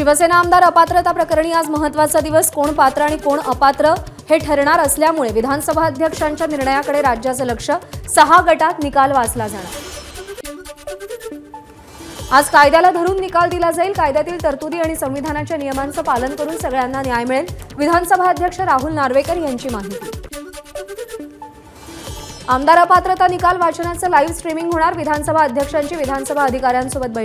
शिवसेना आमदार अपात्रता प्रकरणी आज महत्त्वाचा दिवस। कोण पात्र आणि कोण अपात्र हे ठरणार असल्यामुळे विधानसभा अध्यक्षांच्या निर्णयाकडे राज्याचं लक्ष। 6 गटात निकाल वाचला जाणार। आज कायद्याला धरून निकाल दिला जाईल। कायद्यातील तरतुदी आणि संविधानाच्या नियमांचं पालन करून सगळ्यांना न्याय मिळेल। विधानसभा अध्यक्ष राहुल नार्वेकर यांची माहिती। आमदार अपात्रता निकाल वाचनाचं लाईव्ह स्ट्रीमिंग होणार। विधानसभा अध्यक्षांची विधानसभा अधिकाऱ्यांसोबत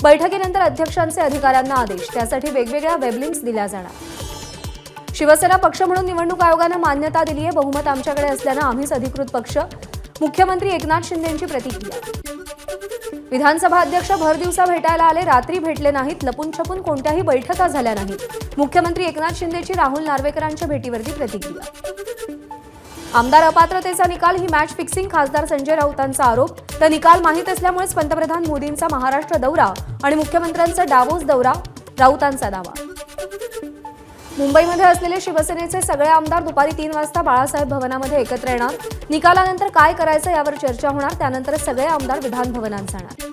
बैठकीनंतर अध्यक्षांचे अधिकाऱ्यांना आदेश। त्यासाठी वेगवेगळ्या वेब लिंक्स दिल्या जाणार। शिवसेना पक्ष म्हणून निवडणूक आयोगाने मान्यता दिली आहे। बहुमत आमच्याकडे असल्याने आम्हीच अधिकृत पक्ष। मुख्यमंत्री एकनाथ शिंदेंची प्रतिक्रिया। विधानसभा अध्यक्ष भर दिवसा भेटायला आले, रात्री भेटले नाहीत। लपून छपून कोणत्याही बैठका झाल्या नाहीत। मुख्यमंत्री एकनाथ शिंदेची राहुल नार्वेकरांच्या भेटीवरती प्रतिक्रिया। आमदार अपात्रतेचा निकाल ही मॅच फिक्सिंग। खासदार संजय राऊतांचा आरोप। तर निकाल माहीत असल्यामुळेच पंतप्रधान मोदींचा महाराष्ट्र दौरा आणि मुख्यमंत्र्यांचा डावोस दौरा, राऊतांचा दावा। मुंबईमध्ये असलेले शिवसेनेचे सगळे आमदार दुपारी 3 वाजता बाळासाहेब भवनामध्ये एकत्र येणार। निकालानंतर काय करायचं यावर चर्चा होणार। त्यानंतर सगळे आमदार विधान भवनात जाणार।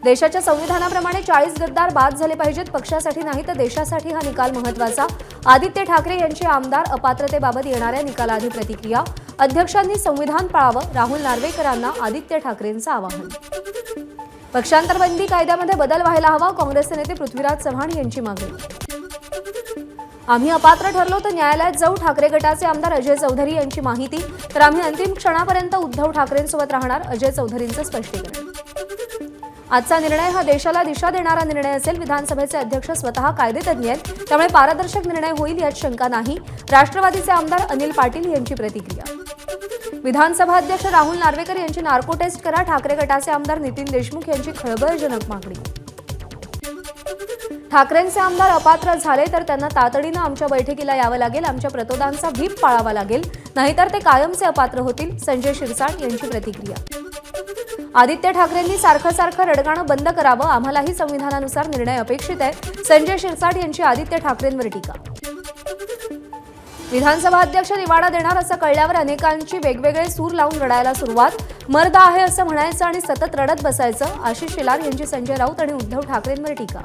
देशाच्या संविधानाप्रमाणे 40 गद्दार बाद झाले पाहिजेत। पक्षासाठी नाही तर देशासाठी हा निकाल महत्त्वाचा। आदित्य ठाकरे यांची आमदार अपात्रतेबाबत येणाऱ्या निकालाआधी प्रतिक्रिया। अध्यक्षांनी संविधान पाळावं, राहुल नार्वेकरांना आदित्य ठाकरेंचं आवाहन। पक्षांतरबंदी कायद्यामध्ये बदल व्हायला हवा, काँग्रेसचे नेते पृथ्वीराज चव्हाण यांची मागणी। आम्ही अपात्र ठरलो तर न्यायालयात जाऊ, ठाकरे गटाचे आमदार अजय चौधरी यांची माहिती। तर आम्ही अंतिम क्षणापर्यंत उद्धव ठाकरेंसोबत राहणार, अजय चौधरींचं स्पष्टीकरण। आजचा निर्णय हा देशाला दिशा देणारा निर्णय असेल। विधानसभेचे अध्यक्ष स्वतः कायदेतज्ञ आहेत, त्यामुळे पारदर्शक निर्णय होईल यात शंका नाही। राष्ट्रवादीचे आमदार अनिल पाटील यांची प्रतिक्रिया। विधानसभा अध्यक्ष राहुल नार्वेकर यांची नार्को टेस्ट करा, ठाकरे गटाचे आमदार नितीन देशमुख यांची खळबळजनक मागणी। ठाकरेंचे आमदार अपात्र झाले तर त्यांना तातडीने आमच्या बैठकीला यावं लागेल। आमच्या प्रतोदांचा व्हीप पाळावा लागेल, नाहीतर ते कायमचे अपात्र होतील, संजय शिरसाट यांची प्रतिक्रिया। आदित्य ठाकरेंनी सारखं रडगाणं बंद करावं, आम्हालाही संविधानानुसार निर्णय अपेक्षित आहे, संजय शिरसाट यांची आदित्य ठाकरेंवर टीका। विधानसभा अध्यक्ष निवाडा देणार असं कळल्यावर अनेकांची वेगवेगळे सूर लावून रडायला सुरुवात। मर्द आहे असं म्हणायचं आणि सतत रडत बसायचं, आशिष शेलार यांची संजय राऊत आणि उद्धव ठाकरेंवर टीका।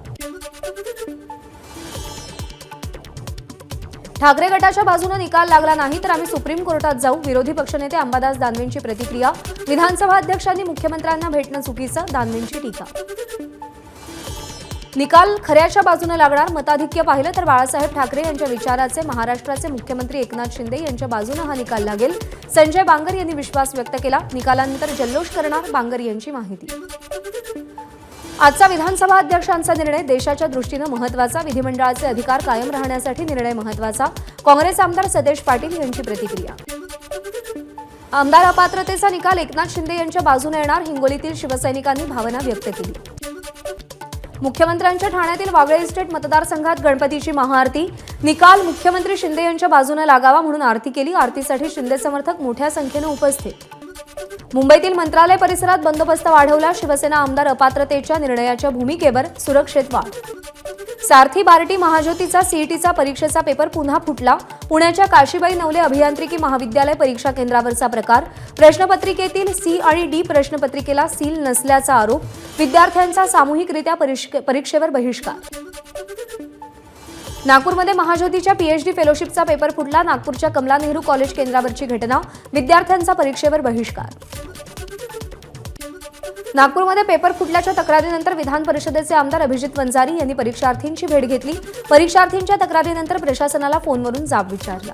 ठाकरे गटाच्या बाजूने निकाल लागला नाही तर आम्ही सुप्रीम कोर्टात जाऊ, विरोधी पक्षनेते अंबादास दानवेंची प्रतिक्रिया। विधानसभा अध्यक्षांनी मुख्यमंत्र्यांना भेटणं चुकीचं, दानवेंची टीका। निकाल खऱ्याच्या बाजूने लागणार, मताधिक्य पाहिलं तर बाळासाहेब ठाकरे यांच्या विचाराचे महाराष्ट्राचे मुख्यमंत्री एकनाथ शिंदे यांच्या बाजूने हा निकाल लागेल, संजय बांगर यांनी विश्वास व्यक्त केला। निकालानंतर जल्लोष करणार, बांगर यांची माहिती। आजचा विधानसभा अध्यक्षांचा निर्णय देशाच्या दृष्टीने महत्त्वाचा। विधिमंडळाचे अधिकार कायम राहण्यासाठी निर्णय महत्त्वाचा, काँग्रेस आमदार सतेज पाटील यांची प्रतिक्रिया। आमदार अपात्रतेचा निकाल एकनाथ शिंदे यांच्या बाजूने येणार, हिंगोलीतील शिवसैनिकांनी भावना व्यक्त केली। मुख्यमंत्र्यांच्या ठाण्यातील वागळे इस्टेट मतदारसंघात गणपतीची महाआरती। निकाल मुख्यमंत्री शिंदे यांच्या बाजूने लागावा म्हणून आरती केली। आरतीसाठी शिंदे समर्थक मोठ्या संख्येने उपस्थित। मुंबईतील मंत्रालय परिसरात बंदोबस्त वाढवला। शिवसेना आमदार अपात्रतेच्या निर्णयाच्या भूमिकेवर सुरक्षेत वाढ। सारथी बार्टी महाज्योतीचा सीईटीचा परीक्षेचा पेपर पुन्हा फुटला। पुण्याच्या काशीबाई नवले अभियांत्रिकी महाविद्यालय परीक्षा केंद्रावरचा प्रकार। प्रश्नपत्रिकेतील सी आणि डी प्रश्नपत्रिकेला सील नसल्याचा आरोप। विद्यार्थ्यांचा सामूहिकरित्या परीक्षेवर बहिष्कार। नागपूरमध्ये महाज्योतीच्या पीएचडी फेलोशिपचा पेपर फुटला। नागपूरच्या कमला नेहरू कॉलेज केंद्रावरची घटना। विद्यार्थ्यांचा परीक्षेवर बहिष्कार। नागपूरमध्ये पेपर फुटल्याच्या तक्रारीनंतर विधान परिषदेचे आमदार अभिजित वंजारी यांनी परीक्षार्थींची भेट घेतली। परीक्षार्थींच्या तक्रारीनंतर प्रशासनाला फोनवरून जाब विचारला।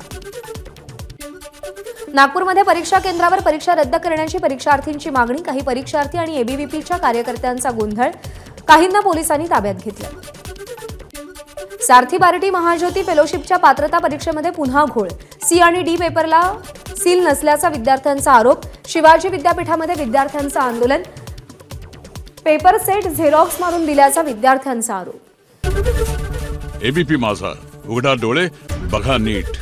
नागपूरमध्ये परीक्षा केंद्रावर परीक्षा रद्द करण्याची परीक्षार्थींची मागणी। काही परीक्षार्थी आणि एबीव्हीपीच्या कार्यकर्त्यांचा गोंधळ, काहींना पोलिसांनी ताब्यात घेतलं। सारथी बार्टी महाज्योती फेलोशिपच्या पात्रता परीक्षेमध्ये पुन्हा घोळ। सी आणि डी पेपरला सील नसल्याचा विद्यार्थ्यांचा आरोप। शिवाजी विद्यापीठामध्ये विद्यार्थ्यांचं आंदोलन। पेपर सेट झेरॉक्स मारून दिल्याचा विद्यार्थ्यांचा आरोप। एबीपी माझा, उघडा डोळे बघा नीट।